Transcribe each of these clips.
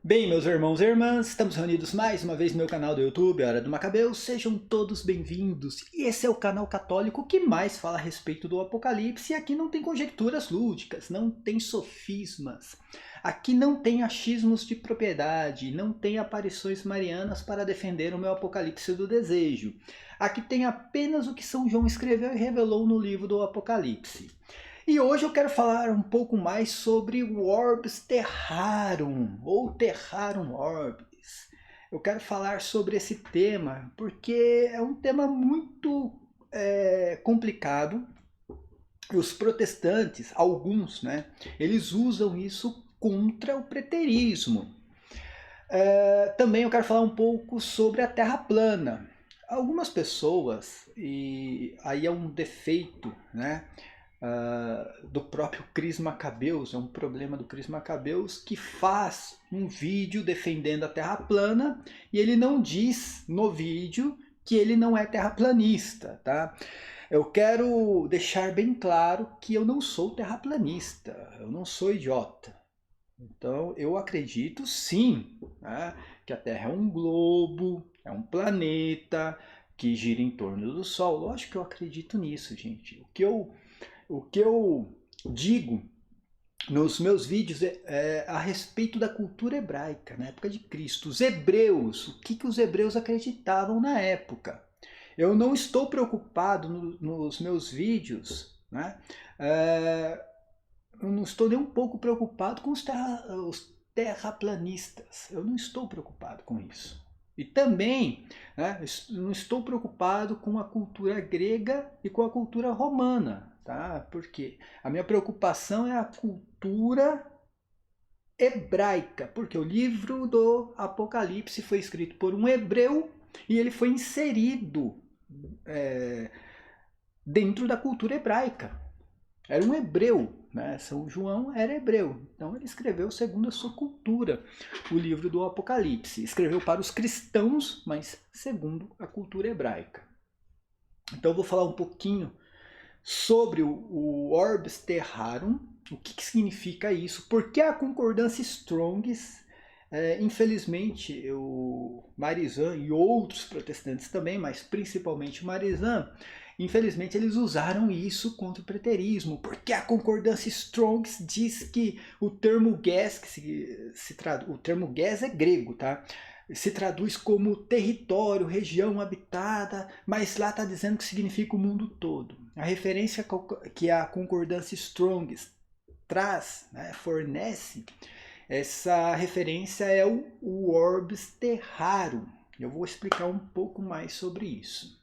Bem, meus irmãos e irmãs, estamos reunidos mais uma vez no meu canal do YouTube, Hora do Macabeu. Sejam todos bem-vindos. E esse é o canal católico que mais fala a respeito do Apocalipse. E aqui não tem conjecturas lúdicas, não tem sofismas. Aqui não tem achismos de propriedade, não tem aparições marianas para defender o meu Apocalipse do desejo. Aqui tem apenas o que São João escreveu e revelou no livro do Apocalipse. E hoje eu quero falar um pouco mais sobre o Orbis Terrarum, ou Terrarum Orbis. Eu quero falar sobre esse tema porque é um tema muito complicado. Os protestantes, alguns, né, eles usam isso contra o preterismo. Também eu quero falar um pouco sobre a Terra plana. Algumas pessoas, e aí é um defeito, né, do próprio Cris Macabeus, é um problema do Cris Macabeus, que faz um vídeo defendendo a Terra plana e ele não diz no vídeo que ele não é terraplanista, tá? Eu quero deixar bem claro que eu não sou terraplanista, eu não sou idiota. Então eu acredito sim, né, que a Terra é um globo, é um planeta que gira em torno do Sol. Lógico que eu acredito nisso, gente. O que eu digo nos meus vídeos é a respeito da cultura hebraica, na época de Cristo. Os hebreus, o que os hebreus acreditavam na época. Eu não estou preocupado nos meus vídeos, né? Eu não estou nem um pouco preocupado com os terraplanistas. Eu não estou preocupado com isso. E também, né, não estou preocupado com a cultura grega e com a cultura romana. Tá? Porque a minha preocupação é a cultura hebraica, porque o livro do Apocalipse foi escrito por um hebreu e ele foi inserido dentro da cultura hebraica. Era um hebreu, né? São João era hebreu, então ele escreveu segundo a sua cultura o livro do Apocalipse. Escreveu para os cristãos, mas segundo a cultura hebraica. Então eu vou falar um pouquinho sobre o Orbis Terrarum, o que significa isso, por que a concordância Strongs, infelizmente o Marizan e outros protestantes também, mas principalmente o Marizan, infelizmente eles usaram isso contra o preterismo, porque a concordância Strongs diz que o termo Ges, o termo Ges é grego, tá? Se traduz como território, região habitada, mas lá está dizendo que significa o mundo todo. A referência que a concordância Strongs traz, né, fornece, essa referência é o Orbis Terrarum. Eu vou explicar um pouco mais sobre isso.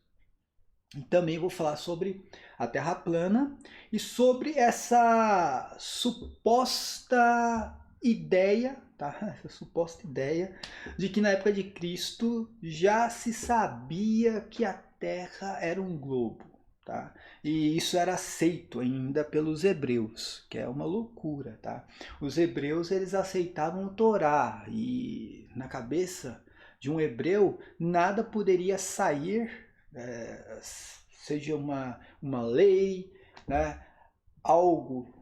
E também vou falar sobre a Terra plana e sobre essa suposta ideia, tá? Essa suposta ideia de que na época de Cristo já se sabia que a Terra era um globo, tá? E isso era aceito ainda pelos hebreus, que é uma loucura, tá? Os hebreus eles aceitavam o Torá e na cabeça de um hebreu nada poderia sair, seja uma lei, né? Algo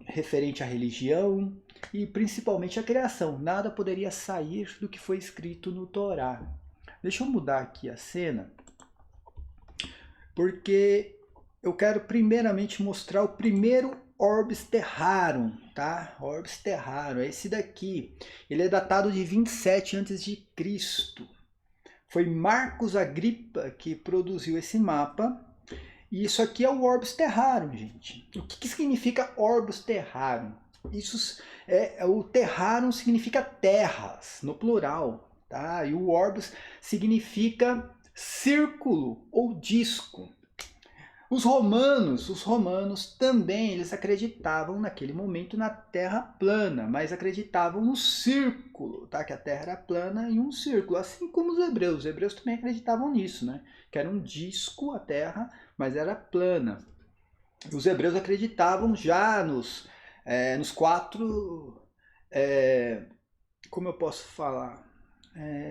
referente à religião e principalmente à criação. Nada poderia sair do que foi escrito no Torá. Deixa eu mudar aqui a cena, porque eu quero primeiramente mostrar o primeiro Orbis Terrarum, tá? Orbis Terrarum, é esse daqui. Ele é datado de 27 a.C. Foi Marcos Agripa que produziu esse mapa. E isso aqui é o Orbis Terrarum, gente. O que significa Orbis Terrarum? O Terrarum significa terras, no plural, tá? E o Orbis significa círculo ou disco. Os romanos também, eles acreditavam naquele momento na Terra plana, mas acreditavam no círculo, tá? Que a Terra era plana e um círculo, assim como os hebreus também acreditavam nisso, né? Que era um disco a Terra, mas era plana. Os hebreus acreditavam já nos quatro, como eu posso falar?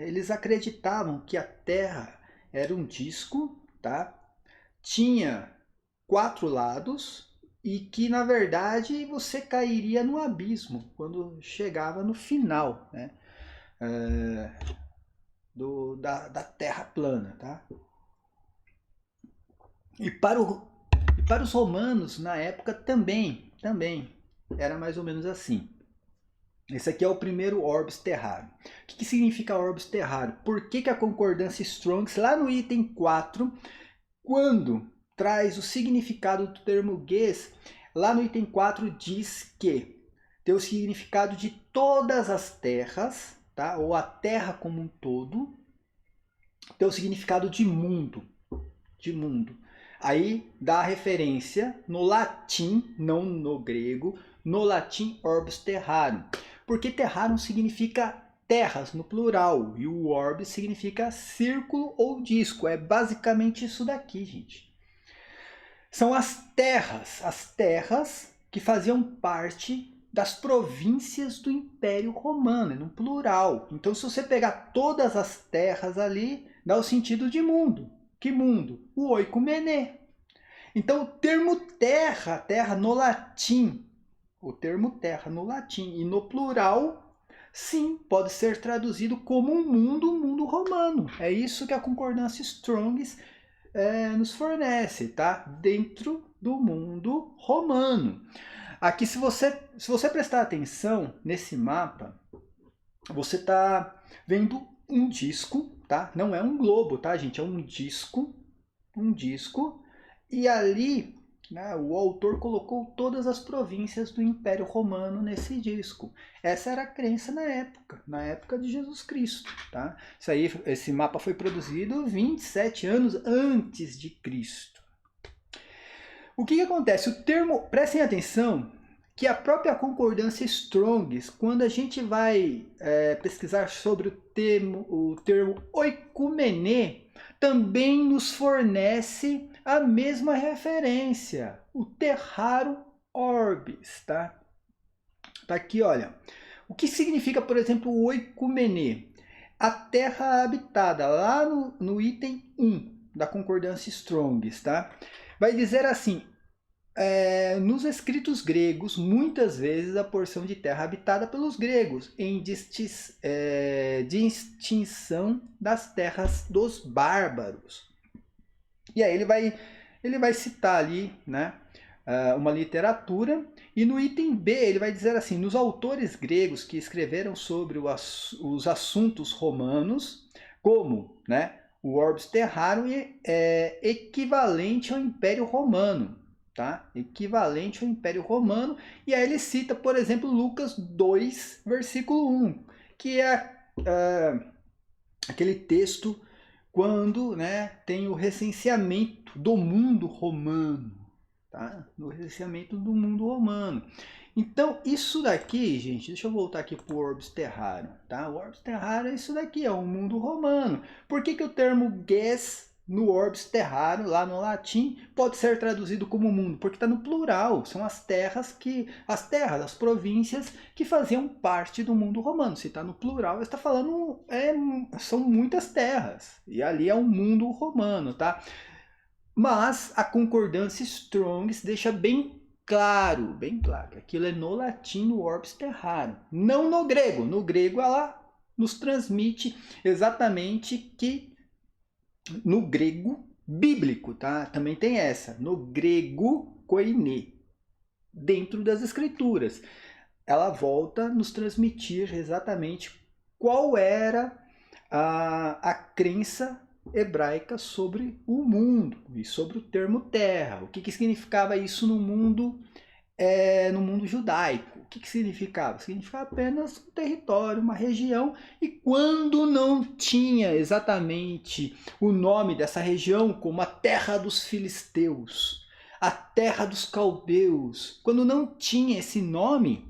Eles acreditavam que a Terra era um disco, tá? Tinha 4 lados e que na verdade você cairia no abismo quando chegava no final, né? da Terra plana, tá? E para os romanos, na época, também era mais ou menos assim. Esse aqui é o primeiro Orbis Terrarum. O que significa Orbis Terrarum? Por que a concordância Strong's, lá no item 4, quando traz o significado do termo Ges, lá no item 4 diz que tem o significado de todas as terras, tá? Ou a terra como um todo, tem o significado de mundo. Aí dá a referência no latim, não no grego, no latim Orbis Terrarum. Porque terrarum significa terras no plural e o orbis significa círculo ou disco. É basicamente isso daqui, gente. São as terras que faziam parte das províncias do Império Romano, no plural. Então, se você pegar todas as terras ali, dá o sentido de mundo. Que mundo? O oikoumene. Então, o termo terra no latim, e no plural, sim, pode ser traduzido como um mundo romano. É isso que a concordância Strong's nos fornece, tá? Dentro do mundo romano. Aqui, se você prestar atenção nesse mapa, você está vendo um disco, tá? Não é um globo, tá, gente? É um disco. E ali, né, o autor colocou todas as províncias do Império Romano nesse disco. Essa era a crença na época de Jesus Cristo, tá? Esse mapa foi produzido 27 anos antes de Cristo. O que acontece? O termo, prestem atenção, que a própria concordância Strong's, quando a gente vai pesquisar sobre o termo oikoumene, também nos fornece a mesma referência, o terrarum orbis, tá? Tá aqui, olha. O que significa, por exemplo, o oikoumene? A terra habitada, lá no item 1 da concordância Strong's, tá? Vai dizer assim, nos escritos gregos, muitas vezes a porção de terra habitada pelos gregos, em distinção das terras dos bárbaros. E aí ele vai citar ali, né, uma literatura, e no item B ele vai dizer assim, nos autores gregos que escreveram sobre os assuntos romanos, como, né, o Orbis Terrarum é equivalente ao Império Romano. Tá? Equivalente ao Império Romano. E aí ele cita, por exemplo, Lucas 2, versículo 1, que é aquele texto quando, né, tem o recenseamento do mundo romano. Tá? No recenseamento do mundo romano. Então, isso daqui, gente, deixa eu voltar aqui para o Orbis Terrarum. Tá? O Orbis Terrarum é isso daqui, é o mundo romano. Por que o termo Ges no Orbis Terrarum, lá no latim, pode ser traduzido como mundo? Porque está no plural, são as terras, as províncias que faziam parte do mundo romano. Se está no plural, está falando, são muitas terras, e ali é um mundo romano, tá? Mas a concordância Strong's deixa bem claro, que aquilo é no latim, no Orbis Terrarum, não no grego. No grego ela nos transmite exatamente que no grego bíblico, tá? Também tem essa, no grego koiné, dentro das escrituras. Ela volta a nos transmitir exatamente qual era a crença hebraica sobre o mundo e sobre o termo terra. O que significava isso no mundo judaico? O que significava? Significava apenas um território, uma região, e quando não tinha exatamente o nome dessa região, como a terra dos filisteus, a terra dos caldeus, quando não tinha esse nome,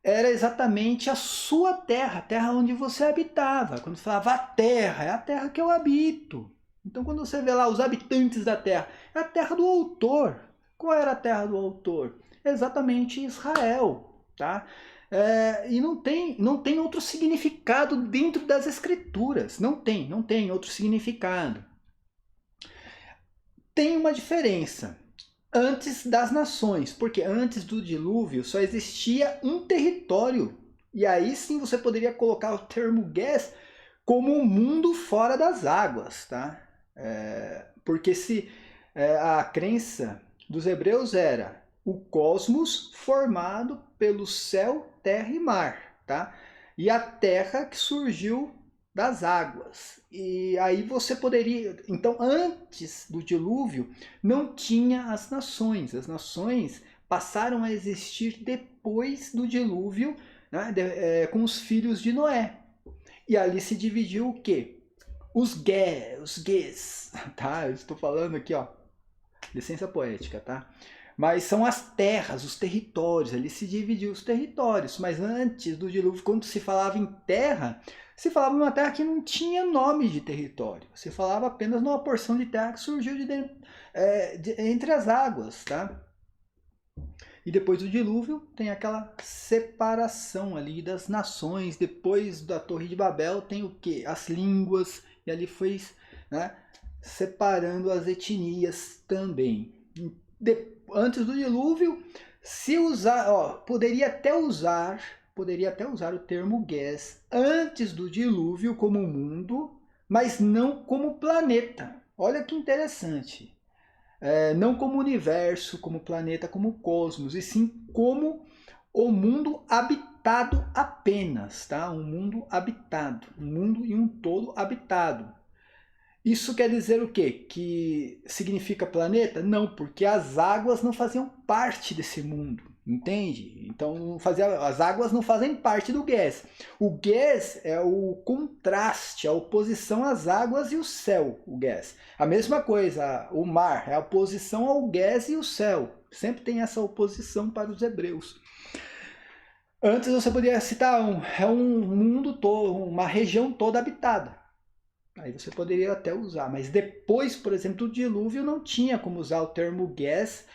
era exatamente a sua terra, a terra onde você habitava. Quando falava a terra, é a terra que eu habito. Então, quando você vê lá os habitantes da terra, é a terra do autor. Qual era a terra do autor? Exatamente Israel. Tá? E não tem outro significado dentro das escrituras. Não tem outro significado. Tem uma diferença. Antes das nações, porque antes do dilúvio só existia um território E aí sim você poderia colocar o termo Ges como um mundo fora das águas, tá? Porque se a crença dos hebreus era o cosmos formado pelo céu, terra e mar, tá? E a terra que surgiu das águas. E aí você poderia... Então, antes do dilúvio, não tinha as nações. As nações passaram a existir depois do dilúvio, né, com os filhos de Noé. E ali se dividiu o quê? Os Ges, tá? Eu estou falando aqui, ó, licença poética, tá? Mas são as terras, os territórios, ali se dividiu os territórios. Mas antes do dilúvio, quando se falava em terra, se falava em uma terra que não tinha nome de território. Se falava apenas numa porção de terra que surgiu entre as águas, tá? E depois do dilúvio tem aquela separação ali das nações. Depois da Torre de Babel tem o quê? As línguas. E ali foi, né, separando as etnias também. Antes do dilúvio, se usar, ó, poderia até usar o termo Ges antes do dilúvio como mundo, mas não como planeta. Olha que interessante. Não como universo, como planeta, como cosmos, e sim como o mundo habitado apenas, tá? Um mundo habitado, um mundo e um todo habitado. Isso quer dizer o quê? Que significa planeta? Não, porque as águas não faziam parte desse mundo, entende? Então as águas não fazem parte do Ges. O Ges é o contraste, a oposição às águas e o céu, o Ges. A mesma coisa, o mar é a oposição ao Ges e o céu. Sempre tem essa oposição para os hebreus. Antes você poderia citar um mundo todo, uma região toda habitada. Aí você poderia até usar, mas depois, por exemplo, do dilúvio não tinha como usar o termo Ges,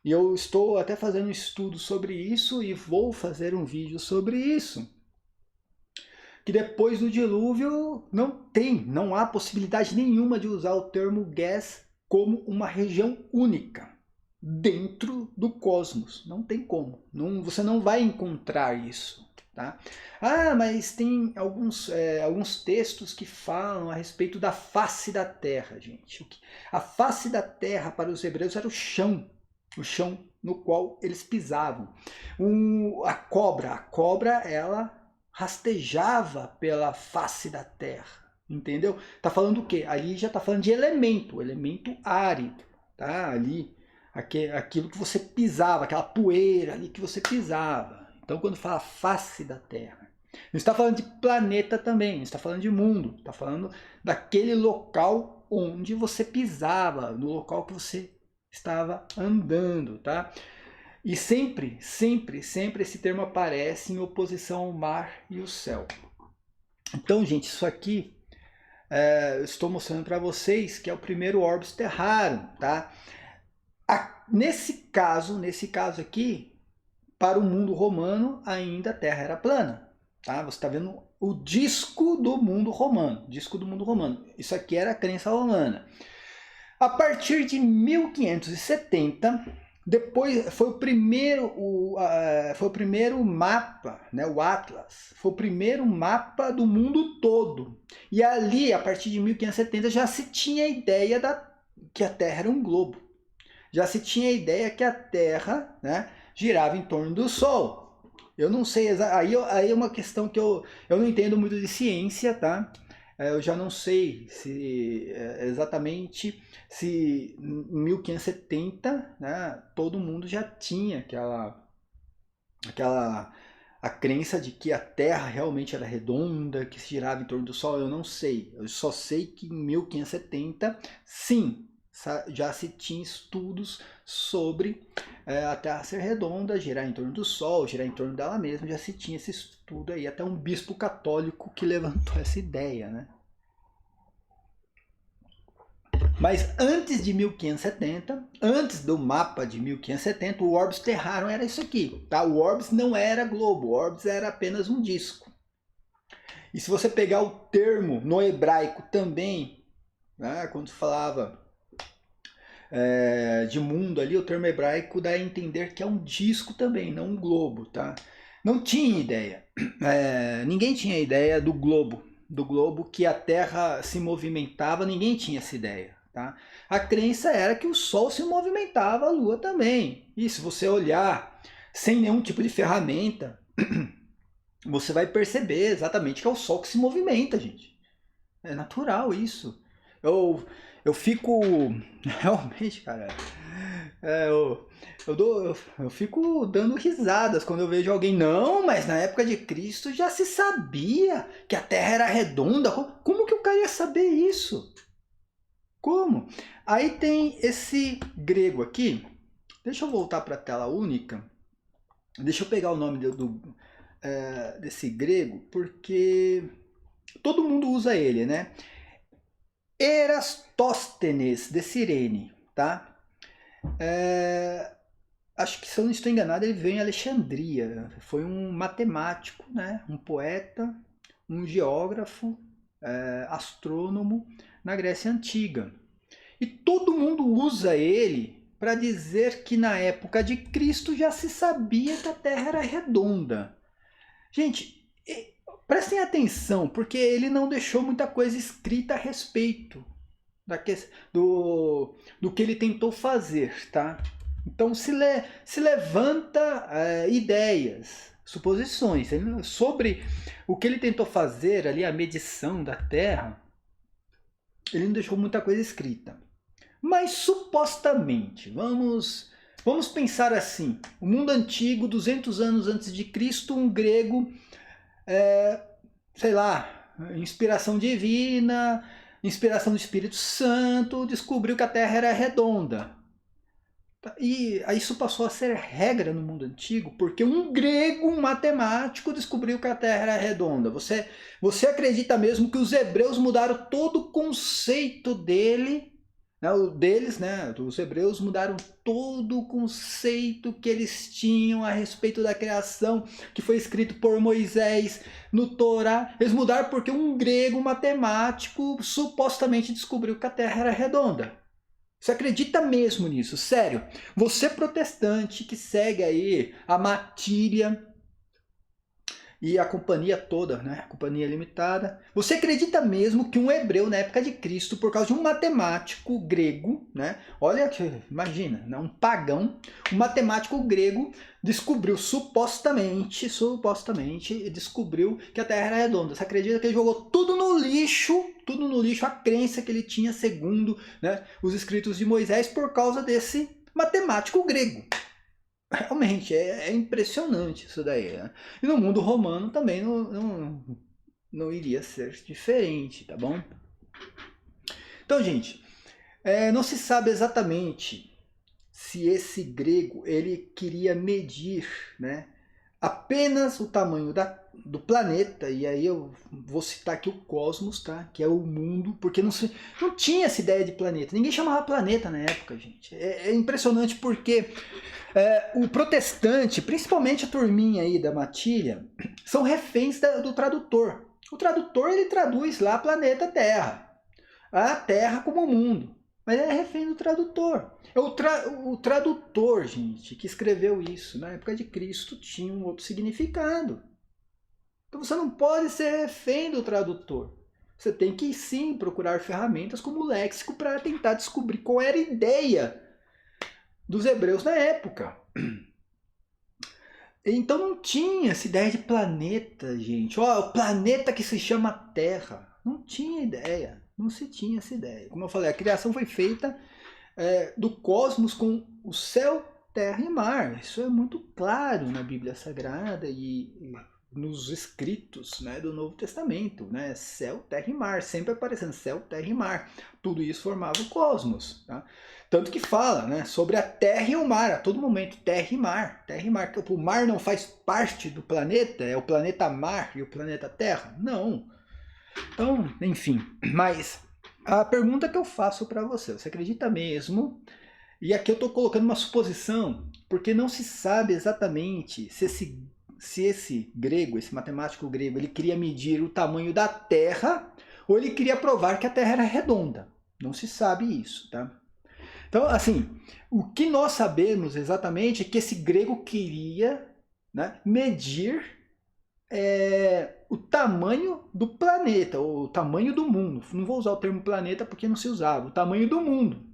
e eu estou até fazendo um estudo sobre isso e vou fazer um vídeo sobre isso. Que depois do dilúvio não há possibilidade nenhuma de usar o termo Ges como uma região única dentro do cosmos. Não tem como, você não vai encontrar isso. Tá? Mas tem alguns textos que falam a respeito da face da terra, gente. A face da terra para os hebreus era o chão no qual eles pisavam. A cobra, ela rastejava pela face da terra, entendeu? Tá falando o quê? Ali já tá falando de elemento árido, tá? Ali, aquilo que você pisava, aquela poeira ali que você pisava. Então, quando fala face da Terra, não está falando de planeta também, não está falando de mundo, está falando daquele local onde você pisava, no local que você estava andando, tá? E sempre esse termo aparece em oposição ao mar e o céu. Então, gente, isso aqui eu estou mostrando para vocês que é o primeiro Orbis Terrarum, tá? Nesse caso aqui, para o mundo romano, ainda a Terra era plana. Tá? Você está vendo o disco do mundo romano. Isso aqui era a crença romana. A partir de 1570, depois foi o primeiro mapa, né, o Atlas. Foi o primeiro mapa do mundo todo. E ali, a partir de 1570, já se tinha a ideia que a Terra era um globo. Já se tinha a ideia que a Terra, né, girava em torno do Sol. Eu não sei, aí é uma questão que eu não entendo muito de ciência, tá? Eu já não sei exatamente se em 1570, né, todo mundo já tinha a crença de que a Terra realmente era redonda, que se girava em torno do Sol. Eu não sei. Eu só sei que em 1570, sim, já se tinha estudos sobre a Terra ser redonda, girar em torno do Sol, girar em torno dela mesma. Já se tinha esse estudo aí, até um bispo católico que levantou essa ideia, né? Mas antes de 1570, antes do mapa de 1570, o Orbis Terrarum era isso aqui, tá? O Orbis não era globo, o Orbis era apenas um disco. E se você pegar o termo no hebraico também, né, quando falava de mundo ali, o termo hebraico dá a entender que é um disco também, não um globo, tá? Não tinha ideia. Ninguém tinha ideia do globo que a Terra se movimentava, ninguém tinha essa ideia. Tá? A crença era que o Sol se movimentava, a Lua também. E se você olhar sem nenhum tipo de ferramenta, você vai perceber exatamente que é o Sol que se movimenta, gente. É natural isso. Eu fico. Realmente, cara. É, eu fico dando risadas quando eu vejo alguém. Não, mas na época de Cristo já se sabia que a Terra era redonda. Como que o cara ia saber isso? Como? Aí tem esse grego aqui. Deixa eu voltar para a tela única. Deixa eu pegar o nome desse grego, porque todo mundo usa ele, né? Erastóstenes de Cirene, tá? Acho que, se eu não estou enganado, ele veio em Alexandria. Foi um matemático, né? Um poeta, um geógrafo, astrônomo na Grécia Antiga. E todo mundo usa ele para dizer que na época de Cristo já se sabia que a Terra era redonda. Gente, prestem atenção, porque ele não deixou muita coisa escrita a respeito do que ele tentou fazer, tá? Então se levanta ideias, suposições sobre o que ele tentou fazer ali, a medição da Terra. Ele não deixou muita coisa escrita. Mas supostamente, vamos pensar assim, o mundo antigo, 200 anos antes de Cristo, um grego, sei lá, inspiração divina, inspiração do Espírito Santo, descobriu que a Terra era redonda. E isso passou a ser regra no mundo antigo, porque um grego, um matemático, descobriu que a Terra era redonda. Você acredita mesmo que os hebreus mudaram todo o conceito deles, né? Os hebreus mudaram todo o conceito que eles tinham a respeito da criação, que foi escrito por Moisés no Torá. Eles mudaram porque um grego, um matemático, supostamente descobriu que a Terra era redonda. Você acredita mesmo nisso? Sério? Você protestante que segue aí a Matíria e a companhia toda, né? A companhia limitada. Você acredita mesmo que um hebreu na época de Cristo, por causa de um matemático grego, né? Olha que, imagina, né? Um pagão, um matemático grego descobriu supostamente, descobriu que a Terra era redonda. Você acredita que ele jogou tudo no lixo a crença que ele tinha segundo, né, os escritos de Moisés, por causa desse matemático grego? Realmente, é impressionante isso daí. Né? E no mundo romano também não iria ser diferente, tá bom? Então, gente, não se sabe exatamente se esse grego ele queria medir, né, apenas o tamanho do planeta, e aí eu vou citar aqui o cosmos, tá? Que é o mundo, porque não tinha essa ideia de planeta. Ninguém chamava planeta na época, gente. É impressionante porque o protestante, principalmente a turminha aí da matilha, são reféns do tradutor. O tradutor ele traduz lá planeta Terra, a Terra como mundo. Mas é refém do tradutor. O tradutor, gente, que escreveu isso na época de Cristo tinha um outro significado. Então você não pode ser refém do tradutor. Você tem que sim procurar ferramentas como o léxico para tentar descobrir qual era a ideia dos hebreus na época. Então não tinha essa ideia de planeta, gente. O planeta que se chama Terra. Não tinha ideia. Não se tinha essa ideia. Como eu falei, a criação foi feita do cosmos com o céu, terra e mar. Isso é muito claro na Bíblia Sagrada e nos escritos, né, do Novo Testamento. Né? Céu, terra e mar. Sempre aparecendo céu, terra e mar. Tudo isso formava o cosmos. Tá? Tanto que fala, né, sobre a terra e o mar. A todo momento, terra e mar. Terra e mar. O mar não faz parte do planeta? É o planeta mar e o planeta terra? Não. Então, enfim, mas a pergunta que eu faço para você acredita mesmo? E aqui eu estou colocando uma suposição, porque não se sabe exatamente se esse grego, esse matemático grego, ele queria medir o tamanho da Terra ou ele queria provar que a Terra era redonda. Não se sabe isso, tá? Então, assim, o que nós sabemos exatamente é que esse grego queria né, medir o tamanho do planeta, o tamanho do mundo. Não vou usar o termo planeta porque não se usava, o tamanho do mundo.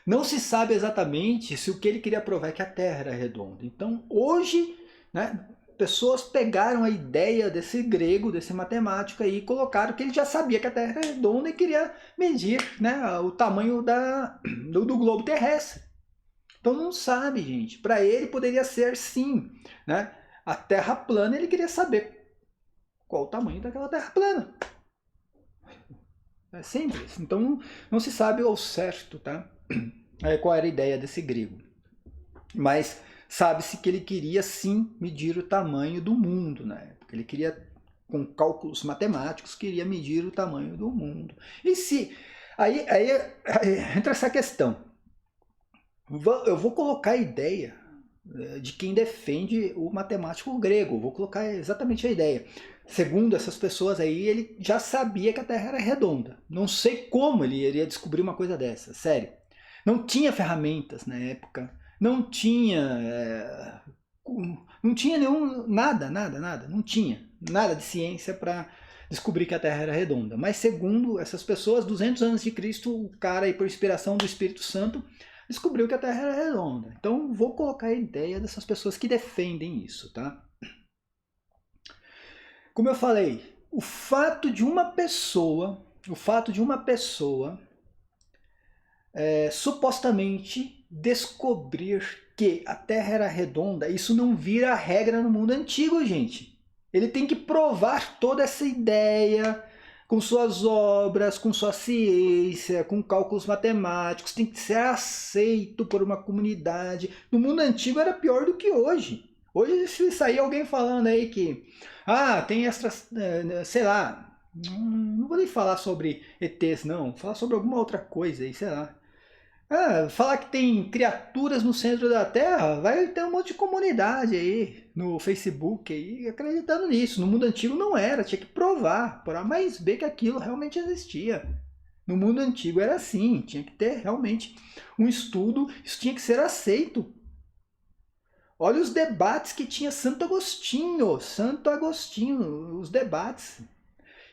Não se sabe exatamente se o que ele queria provar é que a Terra era redonda. Então, hoje, né, pessoas pegaram a ideia desse grego, desse matemático aí, e colocaram que ele já sabia que a Terra era redonda e queria medir, né, o tamanho do globo terrestre. Então não sabe, gente. Para ele poderia ser sim, né? A Terra plana, ele queria saber qual o tamanho daquela Terra plana. É simples. Então não se sabe ao certo, tá? Qual era a ideia desse grego. Mas sabe-se que ele queria sim medir o tamanho do mundo, né? Porque ele queria, com cálculos matemáticos, queria medir o tamanho do mundo. E se... Aí entra essa questão. Eu vou colocar a ideia de quem defende o matemático grego. Vou colocar exatamente a ideia. Segundo essas pessoas aí, ele já sabia que a Terra era redonda. Não sei como ele iria descobrir uma coisa dessa, sério. Não tinha ferramentas na época, não tinha nenhum, nada, não tinha nada de ciência para descobrir que a Terra era redonda. Mas segundo essas pessoas, 200 anos de Cristo, o cara aí por inspiração do Espírito Santo descobriu que a Terra era redonda. Então vou colocar a ideia dessas pessoas que defendem isso, tá? Como eu falei, o fato de uma pessoa supostamente descobrir que a Terra era redonda, isso não vira regra no mundo antigo, gente. Ele tem que provar toda essa ideia com suas obras, com sua ciência, com cálculos matemáticos, tem que ser aceito por uma comunidade. No mundo antigo era pior do que hoje. Hoje, se sair alguém falando aí que tem extras, sei lá, não vou nem falar sobre ETs não, falar sobre alguma outra coisa aí, sei lá. Falar que tem criaturas no centro da Terra, vai ter um monte de comunidade aí no Facebook aí acreditando nisso. No mundo antigo não era, tinha que provar, por A mais B que aquilo realmente existia. No mundo antigo era assim, tinha que ter realmente um estudo, isso tinha que ser aceito. Olha os debates que tinha Santo Agostinho, os debates.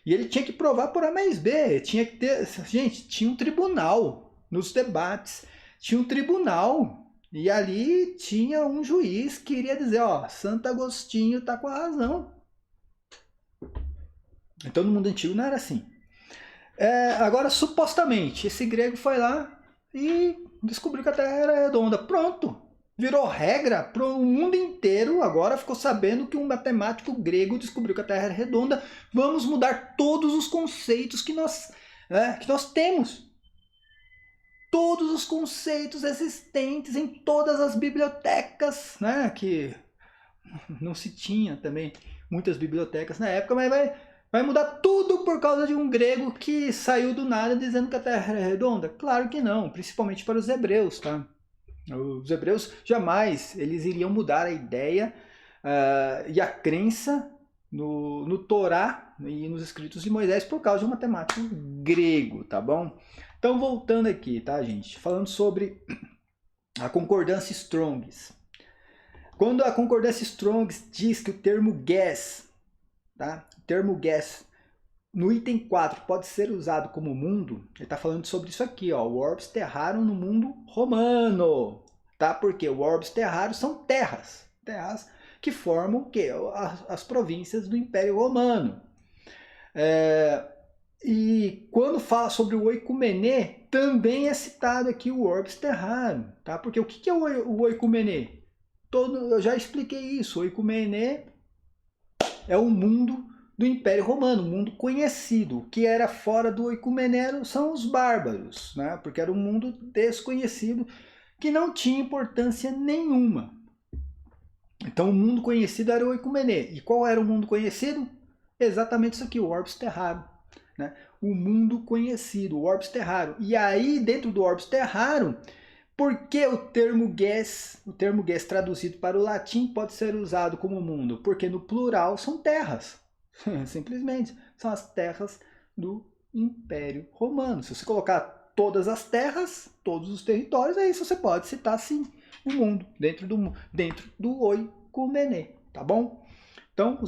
E ele tinha que provar por A mais B, tinha que ter, gente, tinha um tribunal. Nos debates, tinha um tribunal e ali tinha um juiz que iria dizer, Santo Agostinho está com a razão. Então no mundo antigo não era assim. Agora, supostamente, esse grego foi lá e descobriu que a Terra era redonda. Pronto, virou regra para o mundo inteiro. Agora ficou sabendo que um matemático grego descobriu que a Terra era redonda. Vamos mudar todos os conceitos que nós temos. Todos os conceitos existentes em todas as bibliotecas, né? Que não se tinha também muitas bibliotecas na época, mas vai mudar tudo por causa de um grego que saiu do nada dizendo que a Terra era redonda? Claro que não, principalmente para os hebreus, tá? Os hebreus jamais eles iriam mudar a ideia e a crença no Torá e nos escritos de Moisés por causa de um matemático grego, tá bom? Então, voltando aqui, tá, gente? Falando sobre a concordância Strong's. Quando a concordância Strong's diz que o termo gas, tá? O termo gas, no item 4, pode ser usado como mundo, ele está falando sobre isso aqui, ó, o orbis terrarum no mundo romano, tá? Porque o orbis terrarum são terras que formam o quê? As províncias do Império Romano. E quando fala sobre o oikomenê, também é citado aqui o orbis terrarum, tá? Porque o que é o oikomenê? Eu já expliquei isso. O oikomenê é o mundo do Império Romano, o mundo conhecido. O que era fora do oikomenê são os bárbaros, né? Porque era um mundo desconhecido que não tinha importância nenhuma. Então o mundo conhecido era o oikomenê. E qual era o mundo conhecido? Exatamente isso aqui, o orbis terrarum. Né? O mundo conhecido, o orbis terrarum. E aí, dentro do orbis terrarum, por que o termo gas traduzido para o latim pode ser usado como mundo? Porque no plural são terras. Simplesmente, são as terras do Império Romano. Se você colocar todas as terras, todos os territórios, aí você pode citar sim o mundo, dentro do oikoumene, tá bom? Então,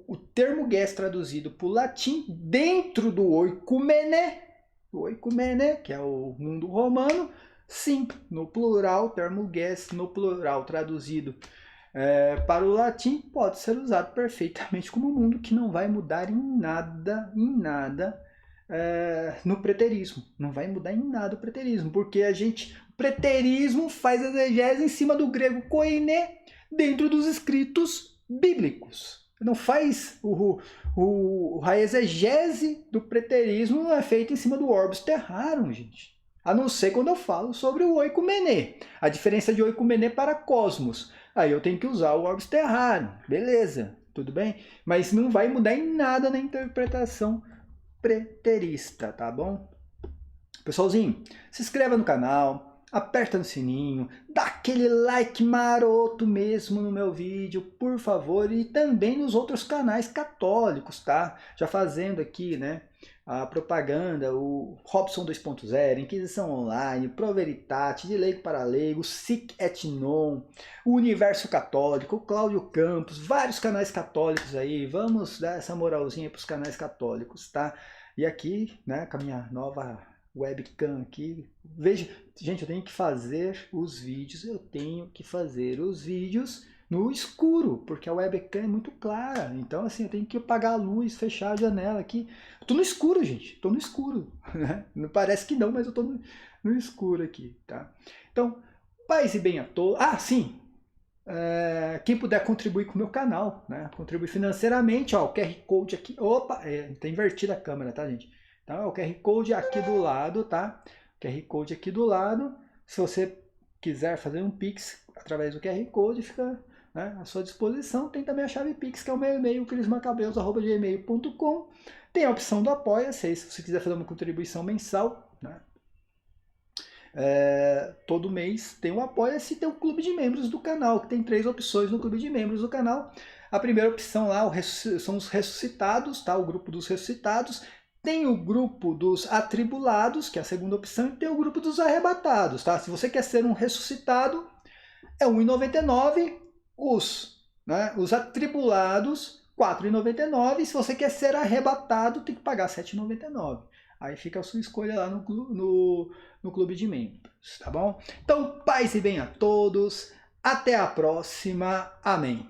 o termo ges traduzido para o latim, dentro do oikoumene, que é o mundo romano, sim, no plural, o termo ges no plural traduzido para o latim pode ser usado perfeitamente como mundo, que não vai mudar em nada no preterismo. Não vai mudar em nada o preterismo, porque o preterismo faz exegese em cima do grego koine dentro dos escritos bíblicos. Não faz a exegese do preterismo não é feita em cima do orbis terrarum, gente. A não ser quando eu falo sobre o oikoumene, a diferença de oikoumene para cosmos. Aí eu tenho que usar o orbis terrarum, beleza, tudo bem? Mas não vai mudar em nada na interpretação preterista, tá bom? Pessoalzinho, se inscreva no canal, aperta no sininho, dá aquele like maroto mesmo no meu vídeo, por favor, e também nos outros canais católicos, tá? Já fazendo aqui, né, a propaganda, o Robson 2.0, Inquisição Online, Pro Veritate, De Leigo para Leigo, Sic et Non, o Universo Católico, o Cláudio Campos, vários canais católicos aí, vamos dar essa moralzinha para os canais católicos, tá? E aqui, né, com a minha nova webcam aqui, veja, gente, eu tenho que fazer os vídeos no escuro, porque a webcam é muito clara, então assim, eu tenho que apagar a luz, fechar a janela aqui, eu tô no escuro, gente, tô no escuro, né? Não parece que não, mas eu tô no escuro aqui, tá? Então, paz e bem a todos. Ah, sim, quem puder contribuir com o meu canal, né? Contribuir financeiramente, ó, o QR Code aqui, opa, tá invertida a câmera, tá, gente? Então, o QR Code aqui do lado, tá? O QR Code aqui do lado. Se você quiser fazer um Pix através do QR Code, fica, né, à sua disposição. Tem também a chave Pix, que é o meu e-mail, crismacabelos@gmail.com. Tem a opção do Apoia-se, se você quiser fazer uma contribuição mensal, né? Todo mês tem o Apoia-se e tem o Clube de Membros do canal, que tem 3 opções no Clube de Membros do canal. A primeira opção lá são os ressuscitados, tá? O grupo dos ressuscitados. Tem o grupo dos atribulados, que é a segunda opção, e tem o grupo dos arrebatados, tá? Se você quer ser um ressuscitado, é R$ 1,99. Os atribulados, R$ 4,99. Se você quer ser arrebatado, tem que pagar R$ 7,99. Aí fica a sua escolha lá no Clube de Membros, tá bom? Então, paz e bem a todos. Até a próxima. Amém.